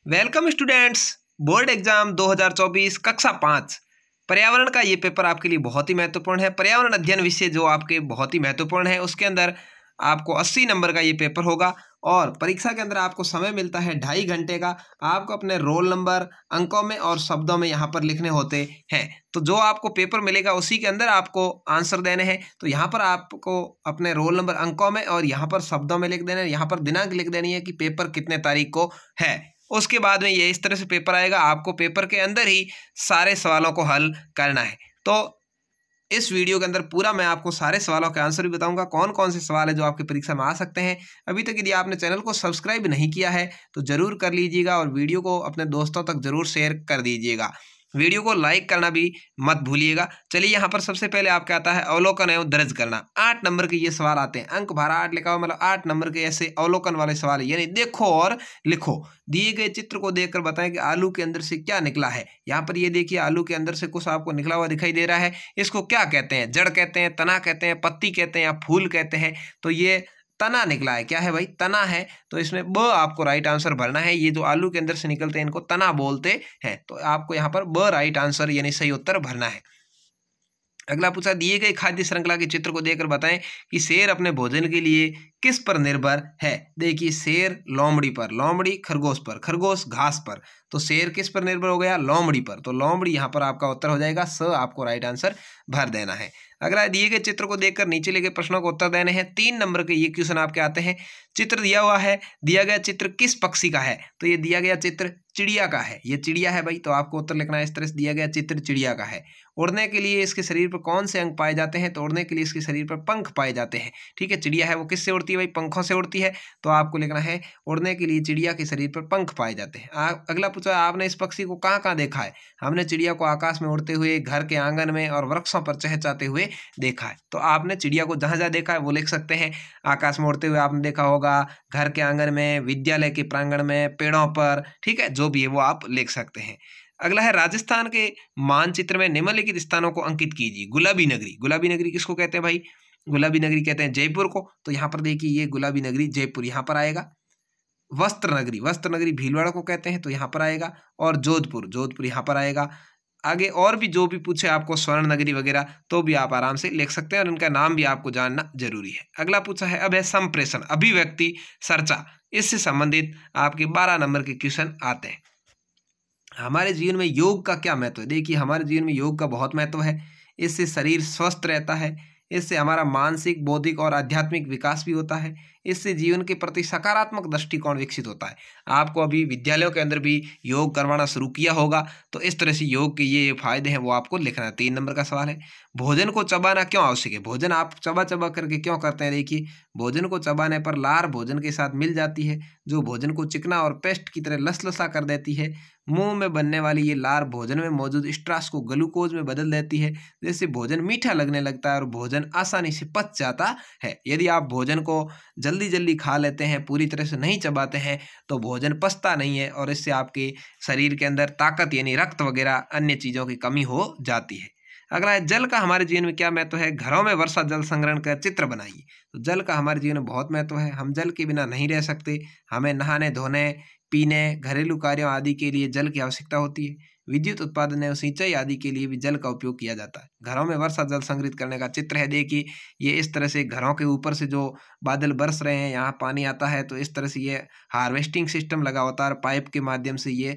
Welcome students. Board exam 2024 कक्षा 5 पर्यावरण का ये पेपर आपके लिए बहुत ही महत्वपूर्ण है। पर्यावरण अध्ययन विषय जो आपके बहुत ही महत्वपूर्ण है, उसके अंदर आपको 80 नंबर का ये पेपर होगा और परीक्षा के अंदर आपको समय मिलता है 2.5 घंटे का। आपको अपने रोल नंबर अंकों में और शब्दों में यहाँ पर लिखने होते हैं। तो जो आपको पेपर मिलेगा उसी के अंदर आपको आंसर देने हैं। तो यहाँ पर आपको अपने रोल नंबर अंकों में और यहाँ पर शब्दों में लिख देना है, यहाँ पर दिनांक लिख देनी है कि पेपर कितने तारीख को है। उसके बाद में ये इस तरह से पेपर आएगा। आपको पेपर के अंदर ही सारे सवालों को हल करना है। तो इस वीडियो के अंदर पूरा मैं आपको सारे सवालों के आंसर भी बताऊंगा, कौन कौन से सवाल है जो आपकी परीक्षा में आ सकते हैं। अभी तक यदि आपने चैनल को सब्सक्राइब नहीं किया है तो जरूर कर लीजिएगा और वीडियो को अपने दोस्तों तक जरूर शेयर कर दीजिएगा। वीडियो को लाइक करना भी मत भूलिएगा। चलिए यहाँ पर सबसे पहले आपका आता है अवलोकन एवं दर्ज करना। 8 नंबर के ये सवाल आते हैं। अंक भारा 8 लिखा हुआ, मतलब 8 नंबर के ऐसे अवलोकन वाले सवाल है, यानी देखो और लिखो। दिए गए चित्र को देखकर बताएं कि आलू के अंदर से क्या निकला है। यहाँ पर ये देखिए, आलू के अंदर से कुछ आपको निकला हुआ दिखाई दे रहा है। इसको क्या कहते हैं? जड़ कहते हैं, तना कहते हैं, पत्ती कहते हैं या फूल कहते हैं। तो ये तना निकला है। क्या है भाई? तना है। तो इसमें ब आपको राइट आंसर भरना है। ये जो आलू के अंदर से निकलते हैं इनको तना बोलते हैं। तो आपको यहाँ पर ब राइट आंसर यानी सही उत्तर भरना है। अगला पूछा, दिए गए खाद्य श्रृंखला के चित्र को देखकर बताएं कि शेर अपने भोजन के लिए किस पर निर्भर है। देखिए, शेर लोमड़ी पर, लोमड़ी खरगोश पर, खरगोश घास पर। तो शेर किस पर निर्भर हो गया? लोमड़ी पर। तो लोमड़ी यहाँ पर आपका उत्तर हो जाएगा। स आपको राइट आंसर भर देना है। अगला, दिए गए चित्र को देखकर नीचे लिखे प्रश्नों को उत्तर देने हैं। 3 नंबर के ये क्वेश्चन आपके आते हैं। चित्र दिया हुआ है, दिया गया चित्र किस पक्षी का है? तो ये दिया गया चित्र चिड़िया का है। ये चिड़िया है भाई, तो आपको उत्तर लिखना है इस तरह से, दिया गया चित्र चिड़िया का है। उड़ने के लिए इसके शरीर पर कौन से अंग पाए जाते हैं? तो उड़ने के लिए इसके शरीर पर पंख पाए जाते हैं। ठीक है, चिड़िया है वो किससे उड़ती है भाई? पंखों से उड़ती है। तो आपको लिखना है उड़ने के लिए चिड़िया के शरीर पर पंख पाए जाते हैं। अगला पूछा, आपने इस पक्षी को कहाँ कहाँ देखा है? हमने चिड़िया को आकाश में उड़ते हुए, घर के आंगन में और वृक्षों पर चहचहाते हुए देखा है। तो आपने चिड़िया को जहाँ जहाँ देखा है वो लिख सकते हैं। आकाश में उड़ते हुए आपने देखा होगा, घर के आंगन में, विद्यालय के प्रांगण में, पेड़ों पर। ठीक है, जो भी है वो आप लिख सकते हैं। अगला है, राजस्थान के मानचित्र में निम्नलिखित स्थानों को अंकित कीजिए। गुलाबी नगरी, गुलाबी नगरी किसको कहते हैं भाई? गुलाबी नगरी कहते हैं जयपुर को। तो यहाँ पर देखिए, ये गुलाबी नगरी जयपुर यहाँ पर आएगा। वस्त्र नगरी, वस्त्र नगरी भीलवाड़ा को कहते हैं, तो यहाँ पर आएगा। और जोधपुर, जोधपुर यहाँ पर आएगा। आगे और भी जो भी पूछे आपको, स्वर्ण नगरी वगैरह, तो भी आप आराम से लिख सकते हैं और इनका नाम भी आपको जानना जरूरी है। अगला पूछा है अब है संप्रेषण, अभिव्यक्ति, चर्चा। इससे संबंधित आपके 12 नंबर के क्वेश्चन आते हैं। हमारे जीवन में योग का क्या महत्व है? देखिए, हमारे जीवन में योग का बहुत महत्व है। इससे शरीर स्वस्थ रहता है, इससे हमारा मानसिक, बौद्धिक और आध्यात्मिक विकास भी होता है। इससे जीवन के प्रति सकारात्मक दृष्टिकोण विकसित होता है। आपको अभी विद्यालयों के अंदर भी योग करवाना शुरू किया होगा, तो इस तरह से योग के ये फायदे हैं वो आपको लिखना है। 3 नंबर का सवाल है, भोजन को चबाना क्यों आवश्यक है? भोजन आप चबा चबा करके क्यों करते हैं? देखिए, भोजन को चबाने पर लार भोजन के साथ मिल जाती है, जो भोजन को चिकना और पेस्ट की तरह लसलसा कर देती है। मुंह में बनने वाली ये लार भोजन में मौजूद स्ट्रास को ग्लूकोज में बदल देती है, जिससे भोजन मीठा लगने लगता है और भोजन आसानी से पच जाता है। यदि आप भोजन को जल्दी जल्दी खा लेते हैं, पूरी तरह से नहीं चबाते हैं, तो भोजन पचता नहीं है और इससे आपके शरीर के अंदर ताकत यानी रक्त वगैरह अन्य चीज़ों की कमी हो जाती है। अगला है, जल का हमारे जीवन में क्या महत्व है? घरों में वर्षा जल संग्रहण का चित्र बनाइए। तो जल का हमारे जीवन में बहुत महत्व है। हम जल के बिना नहीं रह सकते। हमें नहाने, धोने, पीने, घरेलू कार्यों आदि के लिए जल की आवश्यकता होती है। विद्युत उत्पादन एवं सिंचाई आदि के लिए भी जल का उपयोग किया जाता है। घरों में वर्षा जल संग्रहित करने का चित्र है। देखिए, ये इस तरह से घरों के ऊपर से जो बादल बरस रहे हैं, यहाँ पानी आता है, तो इस तरह से ये हार्वेस्टिंग सिस्टम लगा होता है और पाइप के माध्यम से ये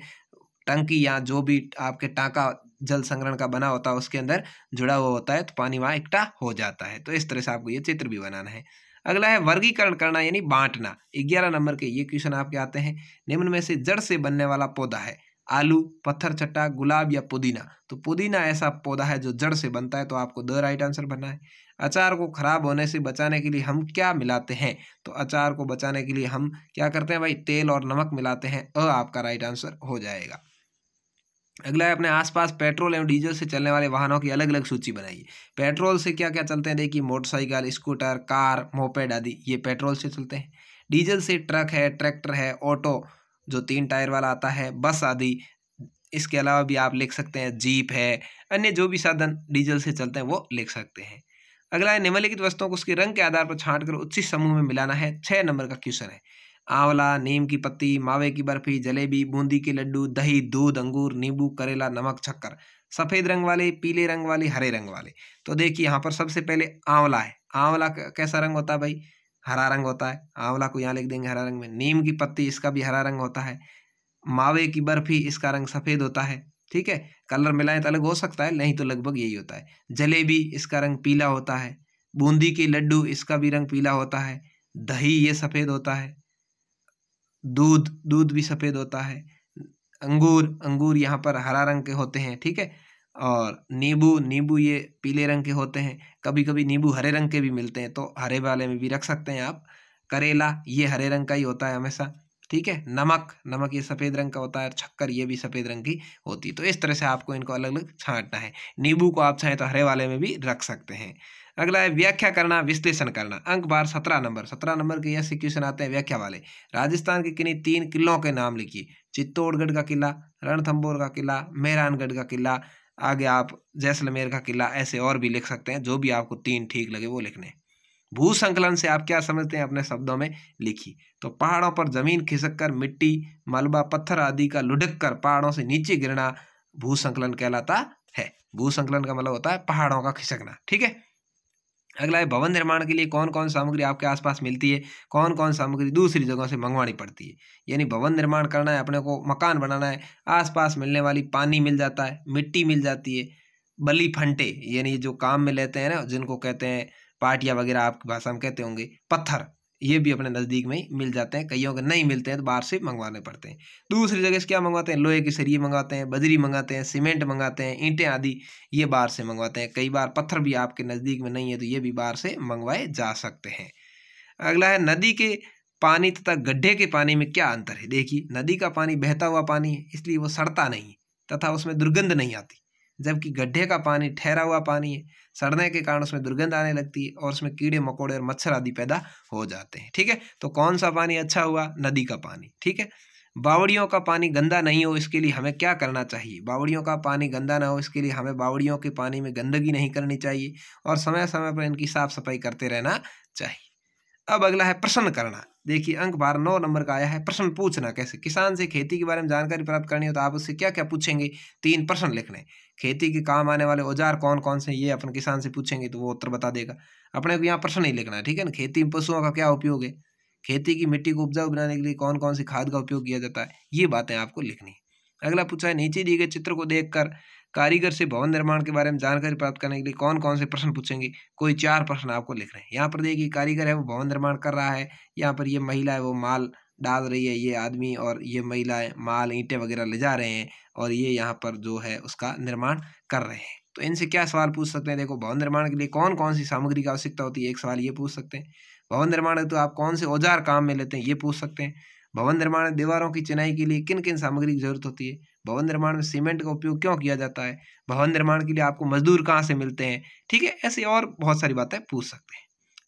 टंकी या जो भी आपके टाँका जल संग्रहण का बना होता है उसके अंदर जुड़ा हुआ होता है, तो पानी वहाँ इकट्ठा हो जाता है। तो इस तरह से आपको ये चित्र भी बनाना है। अगला है वर्गीकरण करना यानी बांटना। 11 नंबर के ये क्वेश्चन आपके आते हैं। निम्न में से जड़ से बनने वाला पौधा है? आलू, पत्थर चट्टा, गुलाब या पुदीना? तो पुदीना ऐसा पौधा है जो जड़ से बनता है, तो आपको द राइट आंसर भरना है। अचार को खराब होने से बचाने के लिए हम क्या मिलाते हैं? तो अचार को बचाने के लिए हम क्या करते हैं भाई? तेल और नमक मिलाते हैं। आपका राइट आंसर हो जाएगा। अगला है, अपने आसपास पेट्रोल एवं डीजल से चलने वाले वाहनों की अलग अलग सूची बनाइए। पेट्रोल से क्या क्या चलते हैं? देखिए, मोटरसाइकिल, स्कूटर, कार, मोपेड आदि ये पेट्रोल से चलते हैं। डीजल से ट्रक है, ट्रैक्टर है, ऑटो जो 3 टायर वाला आता है, बस आदि। इसके अलावा भी आप लिख सकते हैं जीप है, अन्य जो भी साधन डीजल से चलते हैं वो लिख सकते हैं। अगला है, निम्नलिखित वस्तुओं को उसके रंग के आधार पर छांट कर उचित समूह में मिलाना है। 6 नंबर का क्वेश्चन है। आंवला, नीम की पत्ती, मावे की बर्फी, जलेबी, बूंदी के लड्डू, दही, दूध, अंगूर, नींबू, करेला, नमक, शक्कर। सफेद रंग वाले, पीले रंग वाले, हरे रंग वाले। तो देखिए यहाँ पर सबसे पहले आंवला है। आंवला कैसा रंग होता है भाई? हरा रंग होता है। आंवला को यहाँ लिख देंगे हरा रंग में। नीम की पत्ती, इसका भी हरा रंग होता है। मावे की बर्फी, इसका रंग सफेद होता है। ठीक है, कलर मिलाएं तो अलग हो सकता है, नहीं तो लगभग यही होता है। जलेबी, इसका रंग पीला होता है। बूंदी के लड्डू, इसका भी रंग पीला होता है। दही, ये सफेद होता है। दूध, दूध भी सफेद होता है। अंगूर, अंगूर यहाँ पर हरा रंग के होते हैं। ठीक है, और नींबू, नींबू ये पीले रंग के होते हैं। कभी कभी नींबू हरे रंग के भी मिलते हैं, तो हरे वाले में भी रख सकते हैं आप। करेला, ये हरे रंग का ही होता है हमेशा। ठीक है, नमक, नमक ये सफेद रंग का होता है। शक्कर, ये भी सफेद रंग की होती है। तो इस तरह से आपको इनको अलग अलग छांटना है। नींबू को आप चाहें तो हरे वाले में भी रख सकते हैं। अगला है व्याख्या करना, विश्लेषण करना। अंक बार 17 नंबर। 17 नंबर के ऐसे क्वेश्चन आते हैं व्याख्या वाले। राजस्थान के किन्हीं 3 किलों के नाम लिखिए। चित्तौड़गढ़ का किला, रणथंभौर का किला, मेहरानगढ़ का किला, आगे आप जैसलमेर का किला, ऐसे और भी लिख सकते हैं। जो भी आपको 3 ठीक लगे वो लिखने। भू संकलन से आप क्या समझते हैं अपने शब्दों में लिखिए। तो पहाड़ों पर जमीन खिसक कर मिट्टी, मलबा, पत्थर आदि का लुढ़क कर पहाड़ों से नीचे गिरना भू संकलन कहलाता है। भू संकलन का मतलब होता है पहाड़ों का खिसकना। ठीक है, अगला है भवन निर्माण के लिए कौन कौन सामग्री आपके आसपास मिलती है, कौन कौन सामग्री दूसरी जगहों से मंगवानी पड़ती है। यानी भवन निर्माण करना है, अपने को मकान बनाना है, आसपास मिलने वाली पानी मिल जाता है, मिट्टी मिल जाती है, बली फंटे यानी जो काम में लेते हैं ना, जिनको कहते हैं पाटिया वगैरह, आपकी भाषा में कहते होंगे, पत्थर, ये भी अपने नज़दीक में ही मिल जाते हैं। कईयों के नहीं मिलते हैं तो बाहर से मंगवाने पड़ते हैं। दूसरी जगह से क्या मंगवाते हैं? लोहे के सरिये मंगाते हैं, बजरी मंगाते हैं, सीमेंट मंगाते हैं, ईंटें आदि ये बाहर से मंगवाते हैं। कई बार पत्थर भी आपके नज़दीक में नहीं है तो ये भी बाहर से मंगवाए जा सकते हैं। अगला है नदी के पानी तथा गड्ढे के पानी में क्या अंतर है। देखिए, नदी का पानी बहता हुआ पानी है, इसलिए वो सड़ता नहीं तथा उसमें दुर्गंध नहीं आती, जबकि गड्ढे का पानी ठहरा हुआ पानी है, सड़ने के कारण उसमें दुर्गंध आने लगती है और उसमें कीड़े मकोड़े और मच्छर आदि पैदा हो जाते हैं। ठीक है, तो कौन सा पानी अच्छा हुआ? नदी का पानी। ठीक है, बावड़ियों का पानी गंदा नहीं हो इसके लिए हमें क्या करना चाहिए? बावड़ियों का पानी गंदा ना हो इसके लिए हमें बावड़ियों के पानी में गंदगी नहीं करनी चाहिए और समय समय पर इनकी साफ सफाई करते रहना चाहिए। अब अगला है प्रश्न करना। देखिए, अंक 9 नंबर का आया है प्रश्न पूछना। कैसे? किसान से खेती के बारे में जानकारी प्राप्त करनी हो तो आप उससे क्या क्या पूछेंगे? 3 प्रश्न लिखने। खेती के काम आने वाले औजार कौन कौन से, ये अपन किसान से पूछेंगे तो वो उत्तर बता देगा। अपने को यहाँ प्रश्न ही लिखना है। ठीक है ना, खेती में पशुओं का क्या उपयोग है, खेती की मिट्टी को उपजाऊ बनाने के लिए कौन कौन सी खाद का उपयोग किया जाता है, ये बातें आपको लिखनी है। अगला पूछा है नीचे दिए गए चित्र को देखकर कारीगर से भवन निर्माण के बारे में जानकारी प्राप्त करने के लिए कौन कौन से प्रश्न पूछेंगे। कोई 4 प्रश्न आपको लिख रहे हैं। यहाँ पर देखिए, कारीगर है वो भवन निर्माण कर रहा है, यहाँ पर ये महिला है वो माल डाल रही है, ये आदमी और ये महिलाएं माल ईंटें वगैरह ले जा रहे हैं और ये यहाँ पर जो है उसका निर्माण कर रहे हैं। तो इनसे क्या सवाल पूछ सकते हैं? देखो, भवन निर्माण के लिए कौन कौन सी सामग्री की आवश्यकता होती है, एक सवाल ये पूछ सकते हैं। भवन निर्माण है तो आप कौन से औजार काम में लेते हैं, ये पूछ सकते हैं। भवन निर्माण में दीवारों की चिनाई के लिए किन किन सामग्री की जरूरत होती है। भवन निर्माण में सीमेंट का उपयोग क्यों किया जाता है। भवन निर्माण के लिए आपको मजदूर कहाँ से मिलते हैं। ठीक है, ऐसे और बहुत सारी बातें पूछ सकते हैं।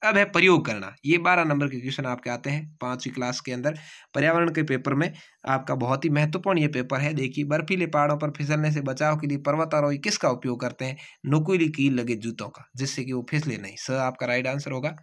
अब है प्रयोग करना। ये 12 नंबर के क्वेश्चन आपके आते हैं 5वीं क्लास के अंदर पर्यावरण के पेपर में। आपका बहुत ही महत्वपूर्ण ये पेपर है। देखिए, बर्फीले पहाड़ों पर फिसलने से बचाव के लिए पर्वतारोही किसका उपयोग करते हैं? नुकीली कील लगे जूतों का, जिससे कि वो फिसले नहीं। स आपका राइट आंसर होगा।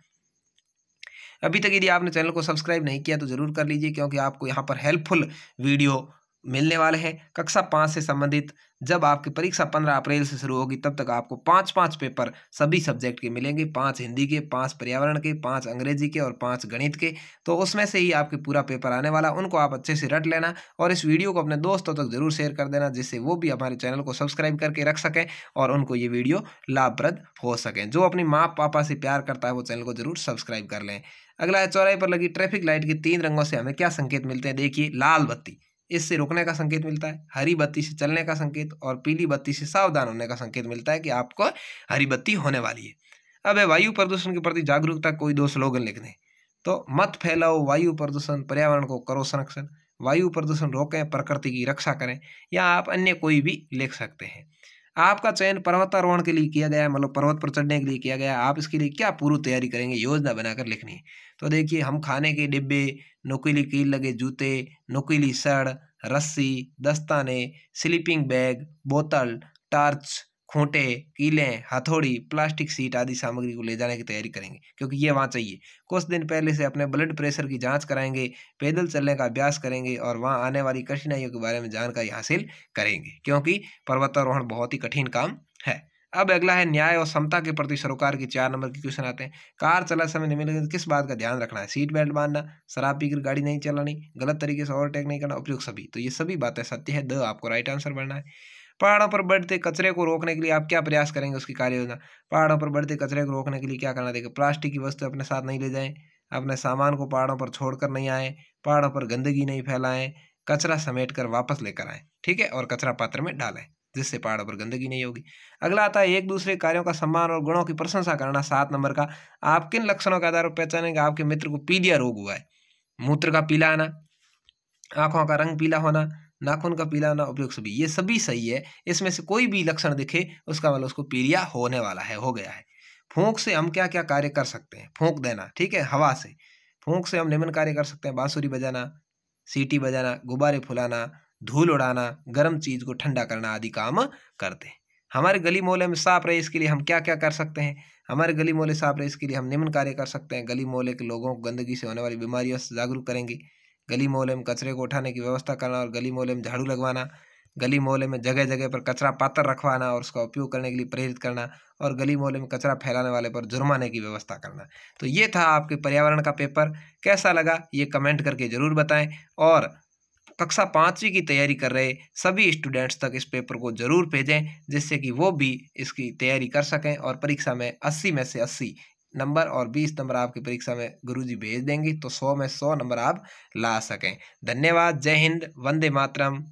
अभी तक यदि आपने चैनल को सब्सक्राइब नहीं किया तो जरूर कर लीजिए, क्योंकि आपको यहाँ पर हेल्पफुल वीडियो मिलने वाले हैं। कक्षा 5 से संबंधित जब आपकी परीक्षा 15 अप्रैल से शुरू होगी तब तक आपको 5-5 पेपर सभी सब्जेक्ट के मिलेंगे। 5 हिंदी के, 5 पर्यावरण के, 5 अंग्रेजी के और 5 गणित के। तो उसमें से ही आपके पूरा पेपर आने वाला, उनको आप अच्छे से रट लेना और इस वीडियो को अपने दोस्तों तक जरूर शेयर कर देना, जिससे वो भी हमारे चैनल को सब्सक्राइब करके रख सकें और उनको ये वीडियो लाभप्रद हो सकें। जो अपनी माँ पापा से प्यार करता है वो चैनल को जरूर सब्सक्राइब कर लें। अगला है चौराहे पर लगी ट्रैफिक लाइट के 3 रंगों से हमें क्या संकेत मिलते हैं। देखिए, लाल बत्ती इससे रुकने का संकेत मिलता है, हरी बत्ती से चलने का संकेत और पीली बत्ती से सावधान होने का संकेत मिलता है कि आपको हरी बत्ती होने वाली है। अब है वायु प्रदूषण के प्रति जागरूकता। कोई 2 स्लोगन लिख दें। तो मत फैलाओ वायु प्रदूषण, पर्यावरण को करो संरक्षण, वायु प्रदूषण रोकें, प्रकृति की रक्षा करें, या आप अन्य कोई भी लिख सकते हैं। आपका चयन पर्वतारोहण के लिए किया गया है, मतलब पर्वत पर चढ़ने के लिए किया गया है। आप इसके लिए क्या पूर्व तैयारी करेंगे, योजना बनाकर लिखनी है। तो देखिए, हम खाने के डिब्बे, नुकीली कील लगे जूते, नुकीली सड़, रस्सी, दस्ताने, स्लीपिंग बैग, बोतल, टार्च, खूंटे, कीलें, हथौड़ी, प्लास्टिक सीट आदि सामग्री को ले जाने की तैयारी करेंगे, क्योंकि ये वहाँ चाहिए। कुछ दिन पहले से अपने ब्लड प्रेशर की जांच कराएंगे, पैदल चलने का अभ्यास करेंगे और वहाँ आने वाली कठिनाइयों के बारे में जानकारी हासिल करेंगे, क्योंकि पर्वतारोहण बहुत ही कठिन काम है। अब अगला है न्याय और समता के प्रति सरोकार की 4 नंबर की क्वेश्चन आते हैं। कार चलाते समय निम्नलिखित किस बात का ध्यान रखना है? सीट बेल्ट बांधना, शराब पीकर गाड़ी नहीं चलानी, गलत तरीके से ओवरटेक नहीं करना, उपयुक्त सभी। तो ये सभी बातें सत्य है, द आपको राइट आंसर बनना है। पहाड़ों पर बढ़ते कचरे को रोकने के लिए आप क्या प्रयास करेंगे? उसकी कार्य योजना। पहाड़ों पर बढ़ते कचरे को रोकने के लिए क्या करना? देखिए, प्लास्टिक की वस्तु अपने साथ नहीं ले जाएं, अपने सामान को पहाड़ों पर छोड़कर नहीं आए, पहाड़ों पर गंदगी नहीं फैलाएं, कचरा समेट कर वापस लेकर आए, ठीक है, और कचरा पात्र में डालें, जिससे पहाड़ों पर गंदगी नहीं होगी। अगला आता है एक दूसरे कार्यों का सम्मान और गुणों की प्रशंसा करना, 7 नंबर का। आप किन लक्षणों के आधार पर पहचानेंगे आपके मित्र को पीलिया रोग हुआ है? मूत्र का पीला आना, आंखों का रंग पीला होना, नाखून का पीला होना, उपयुक्त सभी। ये सभी सही है। इसमें से कोई भी लक्षण दिखे उसका मतलब उसको पीलिया होने वाला है, हो गया है। फूंक से हम क्या क्या कार्य कर सकते हैं? फूंक देना, ठीक है, हवा से। फूंक से हम निम्न कार्य कर सकते हैं: बांसुरी बजाना, सीटी बजाना, गुब्बारे फुलाना, धूल उड़ाना, गर्म चीज को ठंडा करना आदि काम करते हैं। हमारे गली मोहल्ले में साफ रहे इसके लिए हम क्या क्या कर सकते हैं? हमारे गली मोहल्ले साफ रहे इसके लिए हम निम्न कार्य कर सकते हैं। गली मोहल्ले के लोगों को गंदगी से होने वाली बीमारियों से जागरूक करेंगे, गली मोहल्ले में कचरे को उठाने की व्यवस्था करना और गली मोहल्ले में झाड़ू लगवाना, गली मोहल्ले में जगह जगह पर कचरा पात्र रखवाना और उसका उपयोग करने के लिए प्रेरित करना, और गली मोहल्ले में कचरा फैलाने वाले पर जुर्माने की व्यवस्था करना। तो ये था आपके पर्यावरण का पेपर। कैसा लगा ये कमेंट करके ज़रूर बताएं, और कक्षा 5वीं की तैयारी कर रहे सभी स्टूडेंट्स तक इस पेपर को जरूर भेजें, जिससे कि वो भी इसकी तैयारी कर सकें और परीक्षा में 80 में से 80 नंबर और 20 नंबर आपकी परीक्षा में गुरुजी भेज देंगे, तो 100 में 100 नंबर आप ला सकें। धन्यवाद। जय हिंद, वंदे मातरम।